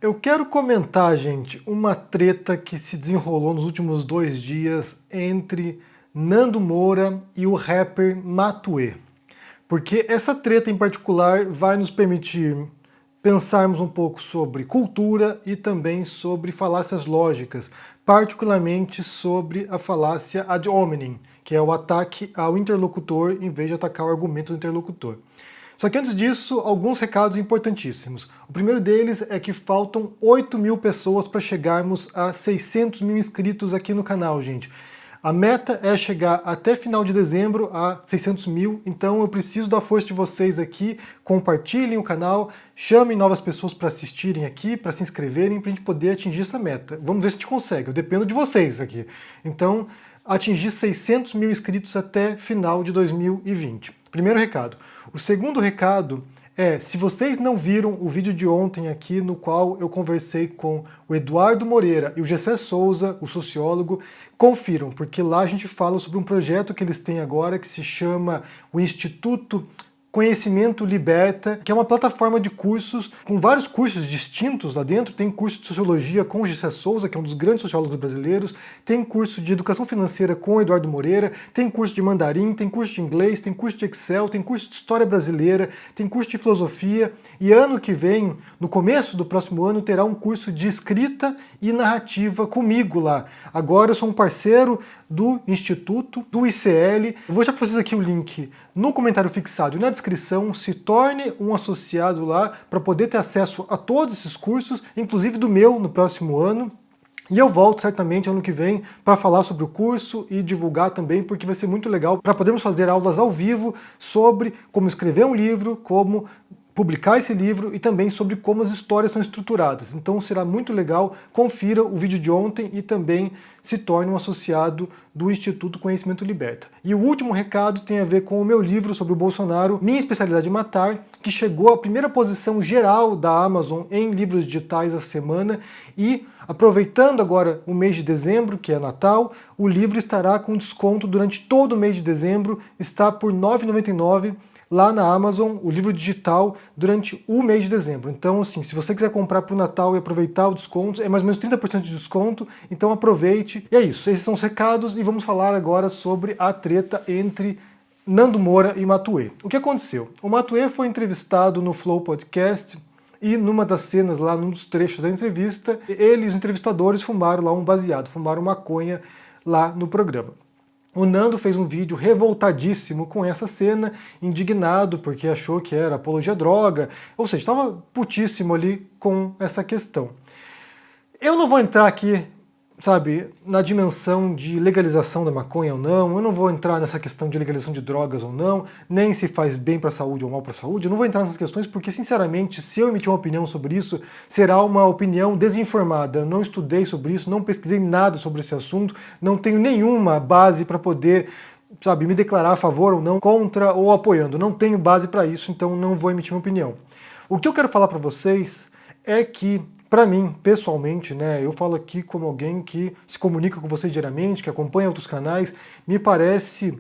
Eu quero comentar, gente, uma treta que se desenrolou nos últimos 2 dias entre Nando Moura e o rapper Matuê. Porque essa treta em particular vai nos permitir pensarmos um pouco sobre cultura e também sobre falácias lógicas, particularmente sobre a falácia ad hominem, que é o ataque ao interlocutor em vez de atacar o argumento do interlocutor. Só que antes disso, alguns recados importantíssimos. O primeiro deles é que faltam 8.000 pessoas para chegarmos a 600 mil inscritos aqui no canal, gente. A meta é chegar até final de dezembro a 600 mil, então eu preciso da força de vocês aqui. Compartilhem o canal, chamem novas pessoas para assistirem aqui, para se inscreverem, para a gente poder atingir essa meta. Vamos ver se a gente consegue, eu dependo de vocês aqui. Então, atingir 600 mil inscritos até final de 2020. Primeiro recado. O segundo recado é, se vocês não viram o vídeo de ontem aqui, no qual eu conversei com o Eduardo Moreira e o Gessé Souza, o sociólogo, confiram, porque lá a gente fala sobre um projeto que eles têm agora que se chama o Instituto Conhecimento Liberta, que é uma plataforma de cursos, com vários cursos distintos lá dentro. Tem curso de Sociologia com o Gessé Souza, que é um dos grandes sociólogos brasileiros, tem curso de Educação Financeira com o Eduardo Moreira, tem curso de Mandarim, tem curso de Inglês, tem curso de Excel, tem curso de História Brasileira, tem curso de Filosofia, e ano que vem, no começo do próximo ano, terá um curso de Escrita e Narrativa comigo lá. Agora eu sou um parceiro do Instituto, do ICL. Eu vou deixar para vocês aqui o link no comentário fixado e na descrição. Se torne um associado lá para poder ter acesso a todos esses cursos, inclusive do meu no próximo ano. E eu volto certamente ano que vem para falar sobre o curso e divulgar também, porque vai ser muito legal para podermos fazer aulas ao vivo sobre como escrever um livro, como publicar esse livro e também sobre como as histórias são estruturadas. Então será muito legal, confira o vídeo de ontem e também se torne um associado do Instituto Conhecimento Liberta. E o último recado tem a ver com o meu livro sobre o Bolsonaro, Minha Especialidade em Matar, que chegou à primeira posição geral da Amazon em livros digitais essa semana, e aproveitando agora o mês de dezembro, que é Natal, o livro estará com desconto durante todo o mês de dezembro, está por R$ 9,99 lá na Amazon, o livro digital, durante o mês de dezembro. Então, assim, se você quiser comprar para o Natal e aproveitar o desconto, é mais ou menos 30% de desconto, então aproveite. E é isso, esses são os recados, e vamos falar agora sobre a treta entre Nando Moura e Matuê. O que aconteceu? O Matuê foi entrevistado no Flow Podcast, e numa das cenas lá, num dos trechos da entrevista, ele e os entrevistadores fumaram lá um baseado, fumaram maconha lá no programa. O Nando fez um vídeo revoltadíssimo com essa cena, indignado porque achou que era apologia à droga, ou seja, estava putíssimo ali com essa questão. Eu não vou entrar aqui, sabe, na dimensão de legalização da maconha ou não, eu não vou entrar nessa questão de legalização de drogas ou não, nem se faz bem para a saúde ou mal para a saúde, eu não vou entrar nessas questões porque, sinceramente, se eu emitir uma opinião sobre isso, será uma opinião desinformada. Eu não estudei sobre isso, não pesquisei nada sobre esse assunto, não tenho nenhuma base para poder, sabe, me declarar a favor ou não, contra ou apoiando. Não tenho base para isso, então não vou emitir uma opinião. O que eu quero falar para vocês é que, para mim, pessoalmente, né, eu falo aqui como alguém que se comunica com vocês diariamente, que acompanha outros canais, me parece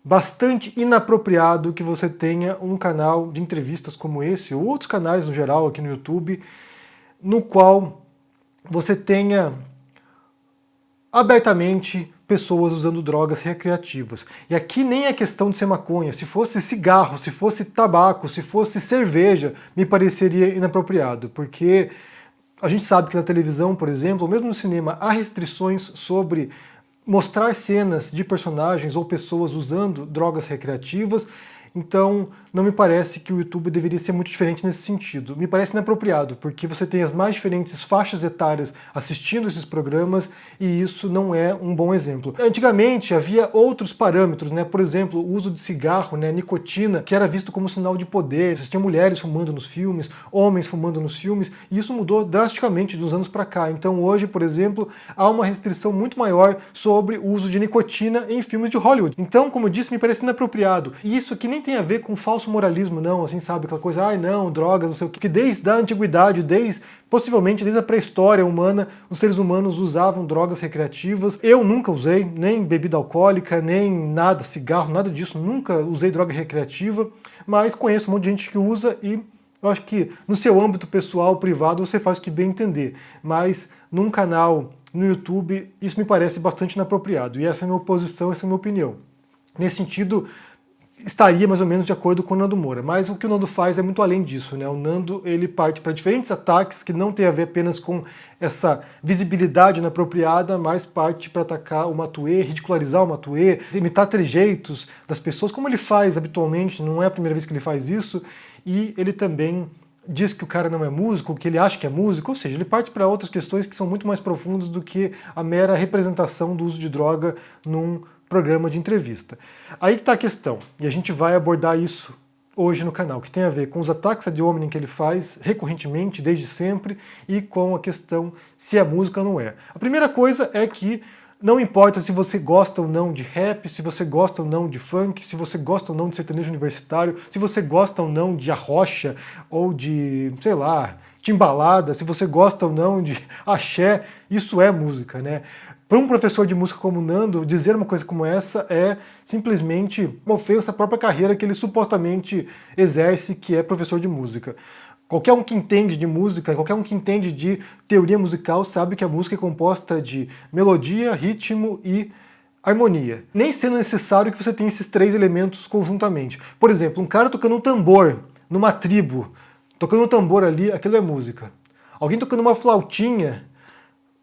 bastante inapropriado que você tenha um canal de entrevistas como esse, ou outros canais no geral aqui no YouTube, no qual você tenha abertamente pessoas usando drogas recreativas. E aqui nem é questão de ser maconha, se fosse cigarro, se fosse tabaco, se fosse cerveja, me pareceria inapropriado, porque a gente sabe que na televisão, por exemplo, ou mesmo no cinema, há restrições sobre mostrar cenas de personagens ou pessoas usando drogas recreativas. Então, não me parece que o YouTube deveria ser muito diferente nesse sentido. Me parece inapropriado, porque você tem as mais diferentes faixas etárias assistindo esses programas e isso não é um bom exemplo. Antigamente havia outros parâmetros, né? Por exemplo, o uso de cigarro, né? Nicotina, que era visto como sinal de poder. Você tinha mulheres fumando nos filmes, homens fumando nos filmes, e isso mudou drasticamente de uns anos para cá. Então hoje, por exemplo, há uma restrição muito maior sobre o uso de nicotina em filmes de Hollywood. Então, como eu disse, me parece inapropriado. E isso aqui nem tem a ver com falso moralismo, não, assim, sabe, aquela coisa, ai não, drogas, não sei o que desde a antiguidade, possivelmente desde a pré-história humana, os seres humanos usavam drogas recreativas. Eu nunca usei, nem bebida alcoólica, nem nada, cigarro, nada disso, nunca usei droga recreativa, mas conheço um monte de gente que usa e Eu acho que no seu âmbito pessoal, privado, você faz o que bem entender, mas num canal no YouTube, isso me parece bastante inapropriado, e essa é a minha posição, essa é a minha opinião. Nesse sentido, estaria mais ou menos de acordo com o Nando Moura, mas o que o Nando faz é muito além disso, né? O Nando, ele parte para diferentes ataques que não tem a ver apenas com essa visibilidade inapropriada, mas parte para atacar o Matuê, ridicularizar o Matuê, imitar trejeitos das pessoas, como ele faz habitualmente, não é a primeira vez que ele faz isso, e ele também diz que o cara não é músico, que ele acha que é músico, ou seja, ele parte para outras questões que são muito mais profundas do que a mera representação do uso de droga num programa de entrevista. Aí que está a questão, e a gente vai abordar isso hoje no canal, que tem a ver com os ataques ad hominem que ele faz recorrentemente, desde sempre, e com a questão se é música ou não é. A primeira coisa é que não importa se você gosta ou não de rap, se você gosta ou não de funk, se você gosta ou não de sertanejo universitário, se você gosta ou não de arrocha ou de, sei lá, timbalada, se você gosta ou não de axé, isso é música, né? Para um professor de música como o Nando, dizer uma coisa como essa é simplesmente uma ofensa à própria carreira que ele supostamente exerce, que é professor de música. Qualquer um que entende de música, qualquer um que entende de teoria musical sabe que a música é composta de melodia, ritmo e harmonia. Nem sendo necessário que você tenha esses três elementos conjuntamente. Por exemplo, um cara tocando um tambor numa tribo, tocando um tambor ali, aquilo é música. Alguém tocando uma flautinha,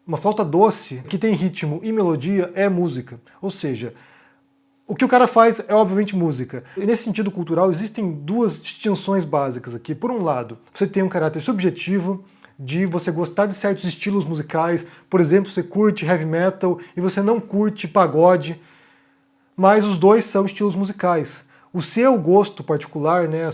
uma flauta doce, que tem ritmo e melodia, é música. Ou seja, o que o cara faz é obviamente música. E nesse sentido cultural existem duas distinções básicas aqui. Por um lado, você tem um caráter subjetivo, de você gostar de certos estilos musicais. Por exemplo, você curte heavy metal e você não curte pagode, mas os dois são estilos musicais. O seu gosto particular, né,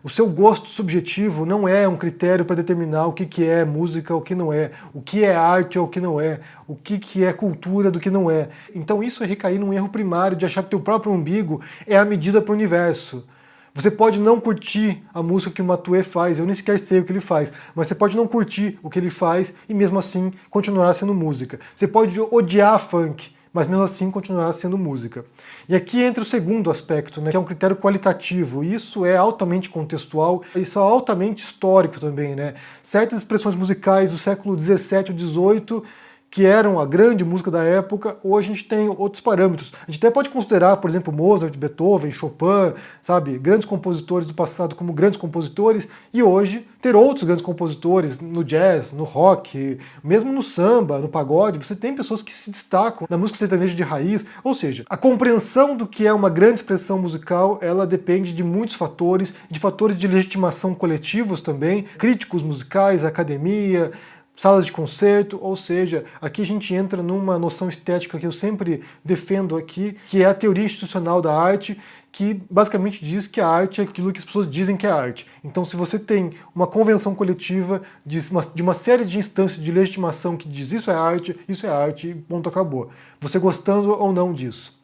o seu gosto subjetivo não é um critério para determinar o que é música, o que não é, o que é arte ou o que não é, o que é cultura do que não é. Então isso é recair num erro primário de achar que teu próprio umbigo é a medida para o universo. Você pode não curtir a música que o Matuê faz, eu nem sequer sei o que ele faz, mas você pode não curtir o que ele faz e mesmo assim continuar sendo música. Você pode odiar funk, mas mesmo assim continuará sendo música. E aqui entra o segundo aspecto, né, que é um critério qualitativo. Isso é altamente contextual, isso é altamente histórico também, né? Certas expressões musicais do século XVII ou XVIII, que eram a grande música da época, hoje a gente tem outros parâmetros. A gente até pode considerar, por exemplo, Mozart, Beethoven, Chopin, sabe, grandes compositores do passado como grandes compositores, e hoje ter outros grandes compositores no jazz, no rock, mesmo no samba, no pagode, você tem pessoas que se destacam na música sertaneja de raiz, ou seja, a compreensão do que é uma grande expressão musical, ela depende de muitos fatores, de fatores de legitimação coletivos também, críticos musicais, academia, salas de concerto, ou seja, aqui a gente entra numa noção estética que eu sempre defendo aqui, que é a teoria institucional da arte, que basicamente diz que a arte é aquilo que as pessoas dizem que é arte. Então, se você tem uma convenção coletiva de uma série de instâncias de legitimação que diz isso é arte, e ponto, acabou. Você gostando ou não disso.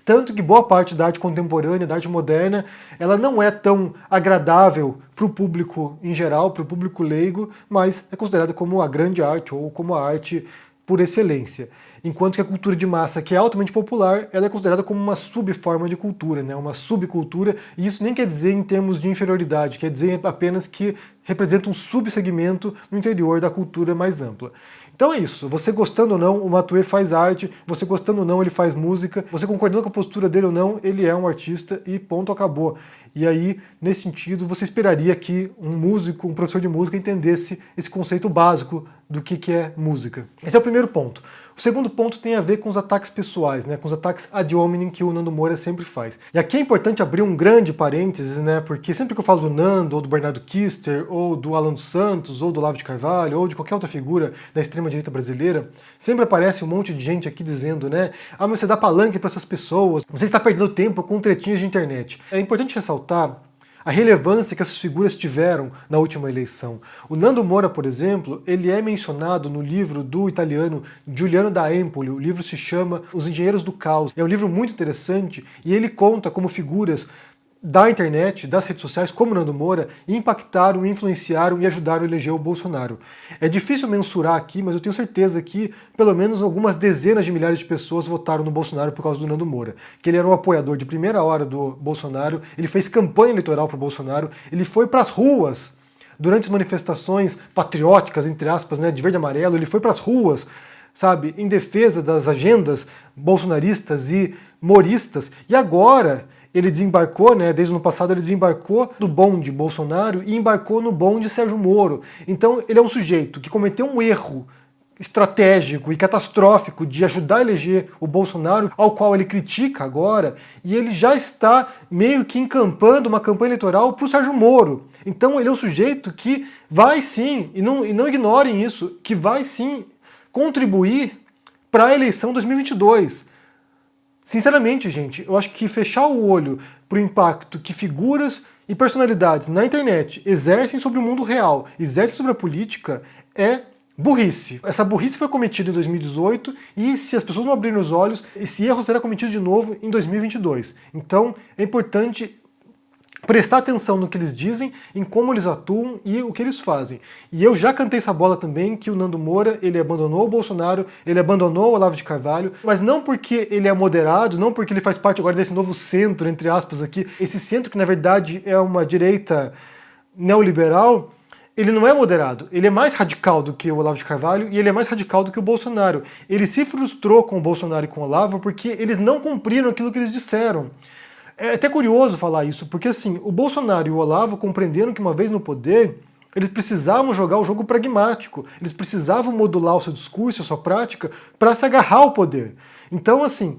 Tanto que boa parte da arte contemporânea, da arte moderna, ela não é tão agradável para o público em geral, para o público leigo, mas é considerada como a grande arte ou como a arte por excelência. Enquanto que a cultura de massa, que é altamente popular, ela é considerada como uma subforma de cultura, né? Uma subcultura, e isso nem quer dizer em termos de inferioridade, quer dizer apenas que representa um subsegmento no interior da cultura mais ampla. Então é isso, você gostando ou não, o Matuê faz arte, você gostando ou não, ele faz música, você concordando com a postura dele ou não, ele é um artista e ponto, acabou. E aí, nesse sentido, você esperaria que um músico, um professor de música entendesse esse conceito básico do que é música. Esse é o primeiro ponto. O segundo ponto tem a ver com os ataques pessoais, né, com os ataques ad hominem que o Nando Moura sempre faz. E aqui é importante abrir um grande parênteses, né, porque sempre que eu falo do Nando, ou do Bernardo Kister, ou do Alan dos Santos, ou do Olavo de Carvalho, ou de qualquer outra figura da extrema-direita brasileira, sempre aparece um monte de gente aqui dizendo, né, ah, mas você dá palanque para essas pessoas, você está perdendo tempo com tretinhas de internet. É importante ressaltar a relevância que essas figuras tiveram na última eleição. O Nando Moura, por exemplo, ele é mencionado no livro do italiano Giuliano da Empoli, o livro se chama Os Engenheiros do Caos. É um livro muito interessante e ele conta como figuras da internet, das redes sociais, como o Nando Moura, impactaram, influenciaram e ajudaram a eleger o Bolsonaro. É difícil mensurar aqui, mas eu tenho certeza que pelo menos algumas dezenas de milhares de pessoas votaram no Bolsonaro por causa do Nando Moura. Que ele era um apoiador de primeira hora do Bolsonaro, ele fez campanha eleitoral para o Bolsonaro, ele foi para as ruas durante as manifestações patrióticas, entre aspas, né, de verde e amarelo, ele foi para as ruas, sabe, em defesa das agendas bolsonaristas e moristas, e agora ele desembarcou, né, desde o ano passado ele desembarcou do bonde Bolsonaro e embarcou no bonde Sérgio Moro. Então ele é um sujeito que cometeu um erro estratégico e catastrófico de ajudar a eleger o Bolsonaro, ao qual ele critica agora, e ele já está meio que encampando uma campanha eleitoral para o Sérgio Moro. Então ele é um sujeito que vai sim, e não ignorem isso, que vai sim contribuir para a eleição 2022. Sinceramente, gente, eu acho que fechar o olho para o impacto que figuras e personalidades na internet exercem sobre o mundo real, exercem sobre a política, é burrice. Essa burrice foi cometida em 2018 e se as pessoas não abrirem os olhos, esse erro será cometido de novo em 2022. Então é importante prestar atenção no que eles dizem, em como eles atuam e o que eles fazem. E eu já cantei essa bola também, que o Nando Moura, ele abandonou o Bolsonaro, ele abandonou o Olavo de Carvalho, mas não porque ele é moderado, não porque ele faz parte agora desse novo centro, entre aspas aqui, esse centro que na verdade é uma direita neoliberal, ele não é moderado, ele é mais radical do que o Olavo de Carvalho e ele é mais radical do que o Bolsonaro. Ele se frustrou com o Bolsonaro e com o Olavo porque eles não cumpriram aquilo que eles disseram. É até curioso falar isso, porque assim, o Bolsonaro e o Olavo compreenderam que uma vez no poder, eles precisavam jogar o jogo pragmático, eles precisavam modular o seu discurso, a sua prática, para se agarrar ao poder. Então, assim,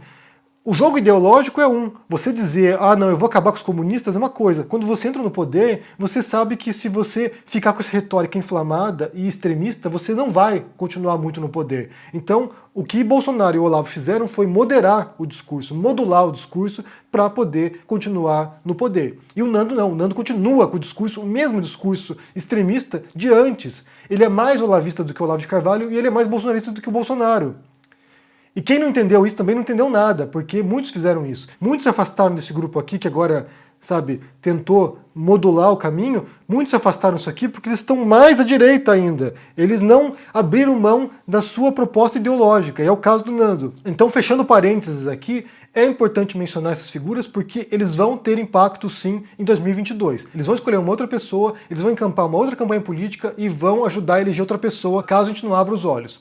o jogo ideológico é um. Você dizer, ah não, eu vou acabar com os comunistas é uma coisa. Quando você entra no poder, você sabe que se você ficar com essa retórica inflamada e extremista, você não vai continuar muito no poder. Então, o que Bolsonaro e o Olavo fizeram foi moderar o discurso, modular o discurso para poder continuar no poder. E o Nando não, o Nando continua com o discurso, o mesmo discurso extremista de antes. Ele é mais olavista do que o Olavo de Carvalho e ele é mais bolsonarista do que o Bolsonaro. E quem não entendeu isso também não entendeu nada, porque muitos fizeram isso. Muitos se afastaram desse grupo aqui, que agora, sabe, tentou modular o caminho. Muitos se afastaram disso aqui porque eles estão mais à direita ainda. Eles não abriram mão da sua proposta ideológica, e é o caso do Nando. Então, fechando parênteses aqui, é importante mencionar essas figuras porque eles vão ter impacto sim em 2022. Eles vão escolher uma outra pessoa, eles vão encampar uma outra campanha política e vão ajudar a eleger outra pessoa, caso a gente não abra os olhos.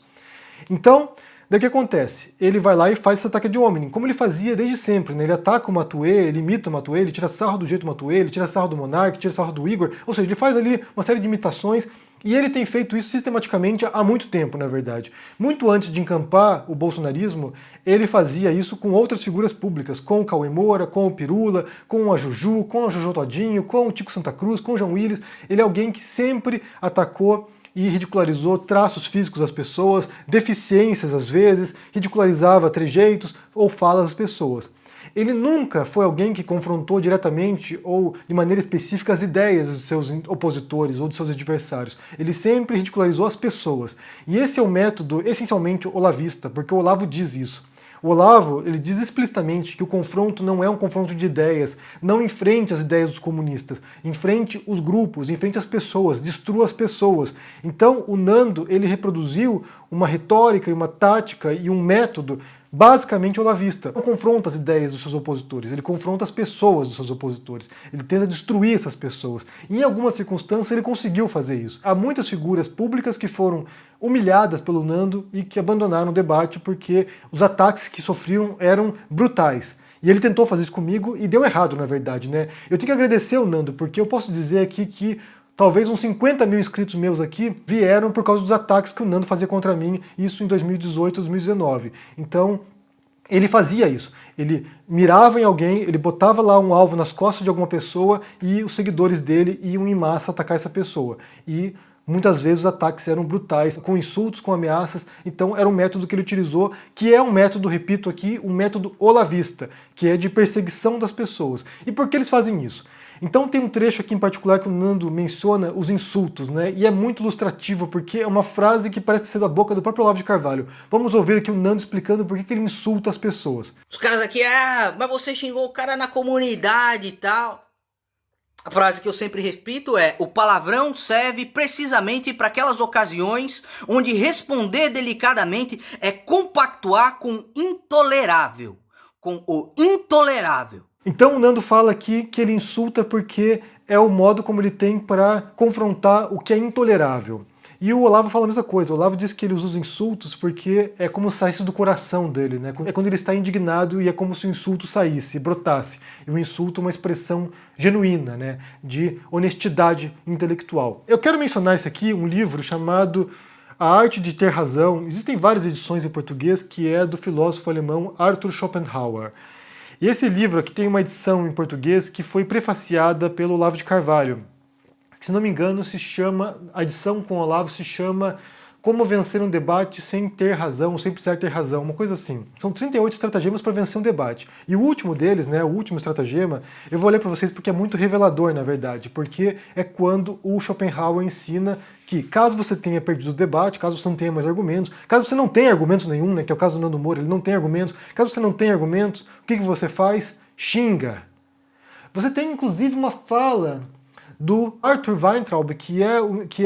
Então, daí o que acontece? Ele vai lá e faz esse ataque de hominem, como ele fazia desde sempre, né? Ele ataca o Matuê, ele imita o Matuê, ele tira sarro do jeito do Matuê, ele tira sarro do Monark, tira sarro do Igor, ou seja, ele faz ali uma série de imitações e ele tem feito isso sistematicamente há muito tempo, na verdade. Muito antes de encampar o bolsonarismo, ele fazia isso com outras figuras públicas, com o Cauê Moura, com o Pirula, com a Juju, com o Jojo Todinho, com o Tico Santa Cruz, com o João Willis. Ele é alguém que sempre atacou e ridicularizou traços físicos das pessoas, deficiências às vezes, ridicularizava trejeitos ou falas das pessoas. Ele nunca foi alguém que confrontou diretamente ou de maneira específica as ideias dos seus opositores ou dos seus adversários. Ele sempre ridicularizou as pessoas. E esse é o método essencialmente olavista, porque o Olavo diz isso. O Olavo, ele diz explicitamente que o confronto não é um confronto de ideias, não enfrente as ideias dos comunistas, enfrente os grupos, enfrente as pessoas, destrua as pessoas. Então o Nando, ele reproduziu uma retórica e uma tática e um método basicamente olavista. Não confronta as ideias dos seus opositores, ele confronta as pessoas dos seus opositores. Ele tenta destruir essas pessoas. Em algumas circunstâncias ele conseguiu fazer isso. Há muitas figuras públicas que foram humilhadas pelo Nando e que abandonaram o debate porque os ataques que sofriam eram brutais. E ele tentou fazer isso comigo e deu errado, na verdade, né? Eu tenho que agradecer ao Nando, porque eu posso dizer aqui que talvez uns 50 mil inscritos meus aqui vieram por causa dos ataques que o Nando fazia contra mim, isso em 2018, 2019. Então, ele fazia isso. Ele mirava em alguém, ele botava lá um alvo nas costas de alguma pessoa e os seguidores dele iam em massa atacar essa pessoa. E muitas vezes os ataques eram brutais, com insultos, com ameaças. Então era um método que ele utilizou, que é um método, repito aqui, um método olavista, que é de perseguição das pessoas. E por que eles fazem isso? Então tem um trecho aqui em particular que o Nando menciona os insultos, né? E é muito ilustrativo, porque é uma frase que parece ser da boca do próprio Olavo de Carvalho. Vamos ouvir aqui o Nando explicando por que ele insulta as pessoas. Os caras aqui, mas você xingou o cara na comunidade e tal. A frase que eu sempre repito é: o palavrão serve precisamente para aquelas ocasiões onde responder delicadamente é compactuar com intolerável, com o intolerável. Então o Nando fala aqui que ele insulta porque é o modo como ele tem para confrontar o que é intolerável. E o Olavo fala a mesma coisa. O Olavo diz que ele usa os insultos porque é como se saísse do coração dele, né? É quando ele está indignado e é como se o insulto saísse, brotasse. E o insulto é uma expressão genuína, né? De honestidade intelectual. Eu quero mencionar esse aqui, um livro chamado A Arte de Ter Razão. Existem várias edições em português, que é do filósofo alemão Arthur Schopenhauer. E esse livro aqui tem uma edição em português que foi prefaciada pelo Olavo de Carvalho. Se não me engano, a edição com o Olavo se chama Como Vencer um Debate Sem Ter Razão, Sem Precisar Ter Razão, uma coisa assim. São 38 estratagemas para vencer um debate. E o último deles, né, o último estratagema, eu vou ler para vocês porque é muito revelador, na verdade, porque é quando o Schopenhauer ensina que caso você tenha perdido o debate, caso você não tenha mais argumentos, caso você não tenha argumentos nenhum, né, que é o caso do Nando Moura, ele não tem argumentos, caso você não tenha argumentos, o que você faz? Xinga. Você tem inclusive uma fala do Arthur Weintraub, que é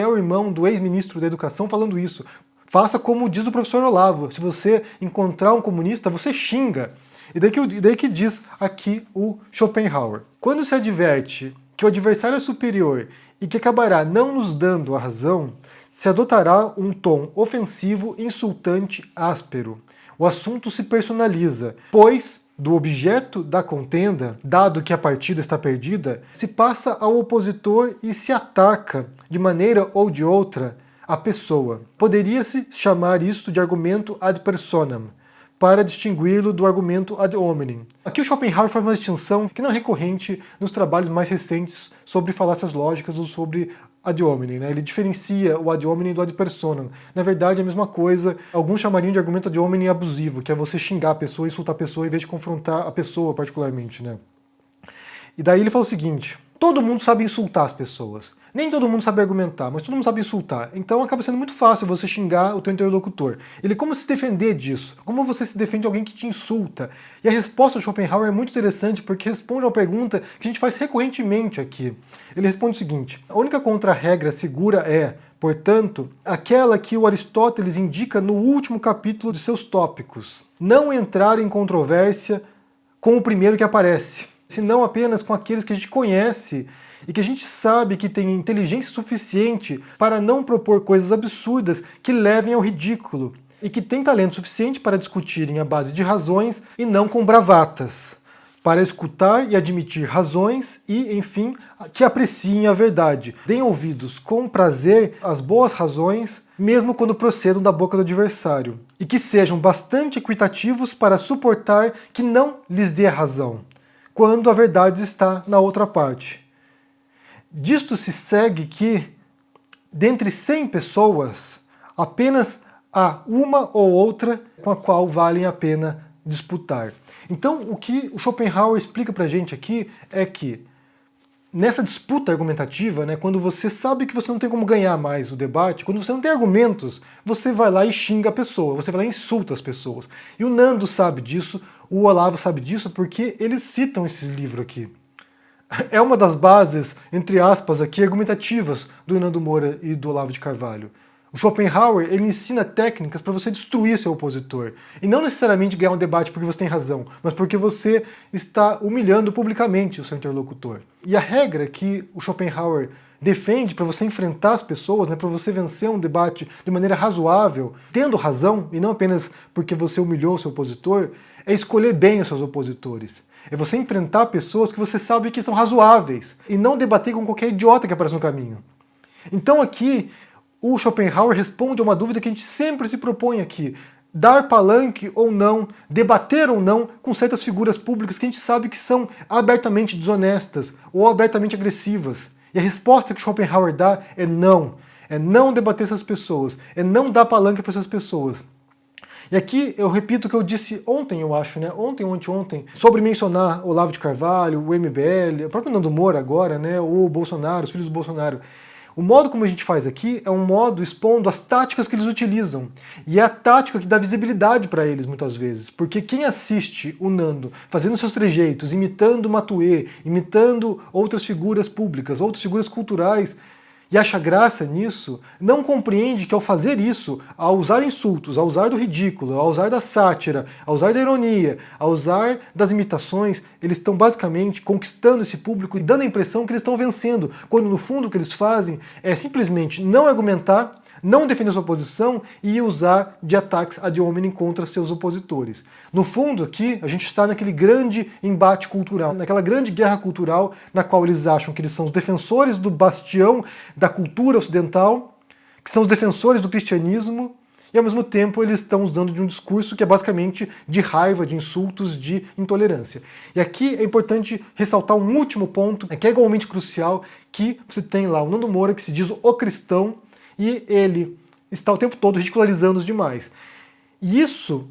o irmão do ex-ministro da Educação, falando isso. Faça como diz o professor Olavo. Se você encontrar um comunista, você xinga. E daí que diz aqui o Schopenhauer. Quando se adverte que o adversário é superior e que acabará não nos dando a razão, se adotará um tom ofensivo, insultante, áspero. O assunto se personaliza, pois do objeto da contenda, dado que a partida está perdida, se passa ao opositor e se ataca, de maneira ou de outra, a pessoa. Poderia-se chamar isto de argumento ad personam, para distingui-lo do argumento ad hominem. Aqui o Schopenhauer faz uma distinção que não é recorrente nos trabalhos mais recentes sobre falácias lógicas ou sobre ad hominem, né? Ele diferencia o ad hominem do ad personam. Na verdade é a mesma coisa. Alguns chamariam de argumento ad hominem abusivo, que é você xingar a pessoa, insultar a pessoa, em vez de confrontar a pessoa particularmente, né? E daí ele fala o seguinte: todo mundo sabe insultar as pessoas. Nem todo mundo sabe argumentar, mas todo mundo sabe insultar. Então acaba sendo muito fácil você xingar o teu interlocutor. Como se defender disso? Como você se defende de alguém que te insulta? E a resposta de Schopenhauer é muito interessante porque responde a uma pergunta que a gente faz recorrentemente aqui. Ele responde o seguinte: a única contra-regra segura é, portanto, aquela que o Aristóteles indica no último capítulo de seus tópicos: não entrar em controvérsia com o primeiro que aparece, senão apenas com aqueles que a gente conhece e que a gente sabe que tem inteligência suficiente para não propor coisas absurdas que levem ao ridículo, e que tem talento suficiente para discutirem à base de razões e não com bravatas, para escutar e admitir razões e, enfim, que apreciem a verdade. Deem ouvidos com prazer às boas razões, mesmo quando procedam da boca do adversário, e que sejam bastante equitativos para suportar que não lhes dê a razão, quando a verdade está na outra parte. Disto se segue que, dentre 100 pessoas, apenas há uma ou outra com a qual valem a pena disputar. Então, o que o Schopenhauer explica pra gente aqui é que, nessa disputa argumentativa, né, quando você sabe que você não tem como ganhar mais o debate, quando você não tem argumentos, você vai lá e xinga a pessoa, você vai lá e insulta as pessoas. E o Nando sabe disso, o Olavo sabe disso, porque eles citam esse livro aqui. É uma das bases, entre aspas, aqui, argumentativas do Nando Moura e do Olavo de Carvalho. O Schopenhauer, ele ensina técnicas para você destruir seu opositor. E não necessariamente ganhar um debate porque você tem razão, mas porque você está humilhando publicamente o seu interlocutor. E a regra que o Schopenhauer defende para você enfrentar as pessoas, né, para você vencer um debate de maneira razoável, tendo razão, e não apenas porque você humilhou o seu opositor, é escolher bem os seus opositores. É você enfrentar pessoas que você sabe que são razoáveis, e não debater com qualquer idiota que aparece no caminho. Então aqui, o Schopenhauer responde a uma dúvida que a gente sempre se propõe aqui: dar palanque ou não, debater ou não com certas figuras públicas que a gente sabe que são abertamente desonestas ou abertamente agressivas. E a resposta que Schopenhauer dá é não. É não debater essas pessoas, é não dar palanque para essas pessoas. E aqui eu repito o que eu disse ontem, eu acho, né? Ontem ou anteontem, sobre mencionar Olavo de Carvalho, o MBL, o próprio Nando Moura agora, né? O Bolsonaro, os filhos do Bolsonaro. O modo como a gente faz aqui é um modo expondo as táticas que eles utilizam. E é a tática que dá visibilidade para eles muitas vezes. Porque quem assiste o Nando fazendo seus trejeitos, imitando o Matuê, imitando outras figuras públicas, outras figuras culturais, e acha graça nisso, não compreende que ao fazer isso, ao usar insultos, ao usar do ridículo, ao usar da sátira, ao usar da ironia, ao usar das imitações, eles estão basicamente conquistando esse público e dando a impressão que eles estão vencendo, quando no fundo o que eles fazem é simplesmente não argumentar, não defender sua posição e usar de ataques ad hominem contra seus opositores. No fundo, aqui, a gente está naquele grande embate cultural, naquela grande guerra cultural na qual eles acham que eles são os defensores do bastião da cultura ocidental, que são os defensores do cristianismo, e ao mesmo tempo eles estão usando de um discurso que é basicamente de raiva, de insultos, de intolerância. E aqui é importante ressaltar um último ponto, que é igualmente crucial, que você tem lá o Nando Moura, que se diz o cristão, e ele está o tempo todo ridicularizando os demais. E isso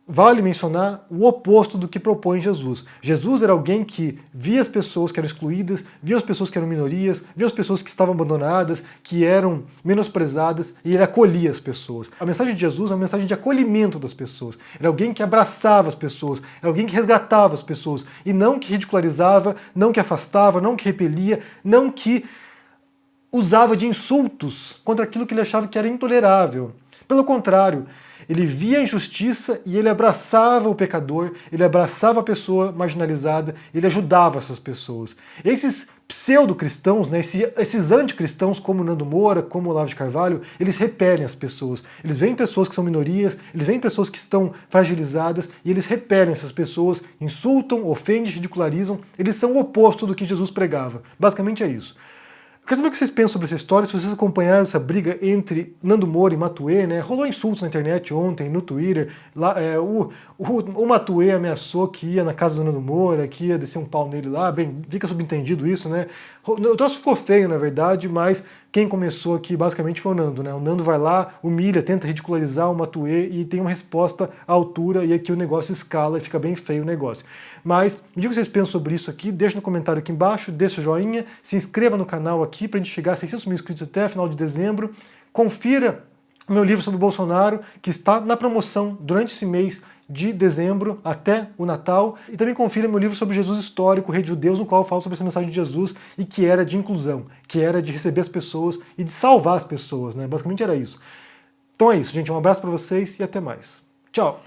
vale mencionar, o oposto do que propõe Jesus. Jesus era alguém que via as pessoas que eram excluídas, via as pessoas que eram minorias, via as pessoas que estavam abandonadas, que eram menosprezadas, e ele acolhia as pessoas. A mensagem de Jesus é uma mensagem de acolhimento das pessoas. Era alguém que abraçava as pessoas, era alguém que resgatava as pessoas, e não que ridicularizava, não que afastava, não que repelia, não que usava de insultos contra aquilo que ele achava que era intolerável. Pelo contrário, ele via a injustiça e ele abraçava o pecador, ele abraçava a pessoa marginalizada, ele ajudava essas pessoas. Esses pseudo-cristãos, né, esses anticristãos como Nando Moura, como Olavo de Carvalho, eles repelem as pessoas. Eles veem pessoas que são minorias, eles veem pessoas que estão fragilizadas e eles repelem essas pessoas, insultam, ofendem, ridicularizam. Eles são o oposto do que Jesus pregava. Basicamente é isso. Eu quero saber o que vocês pensam sobre essa história, se vocês acompanharam essa briga entre Nando Moura e Matuê, né? Rolou insultos na internet ontem, no Twitter. Lá, o Matuê ameaçou que ia na casa do Nando Moura, que ia descer um pau nele lá. Bem, fica subentendido isso, né? O troço ficou feio, na verdade, mas quem começou aqui basicamente foi o Nando, né? O Nando vai lá, humilha, tenta ridicularizar o Matuê e tem uma resposta à altura, e aqui o negócio escala e fica bem feio o negócio. Mas me diga o que vocês pensam sobre isso aqui, deixa no comentário aqui embaixo, deixa o joinha, se inscreva no canal aqui pra gente chegar a 600 mil inscritos até final de dezembro. Confira o meu livro sobre o Bolsonaro, que está na promoção durante esse mês de dezembro até o Natal. E também confira meu livro sobre Jesus histórico, Rei de Judeus, no qual eu falo sobre essa mensagem de Jesus e que era de inclusão, que era de receber as pessoas e de salvar as pessoas, né? Basicamente era isso. Então é isso, gente. Um abraço para vocês e até mais. Tchau!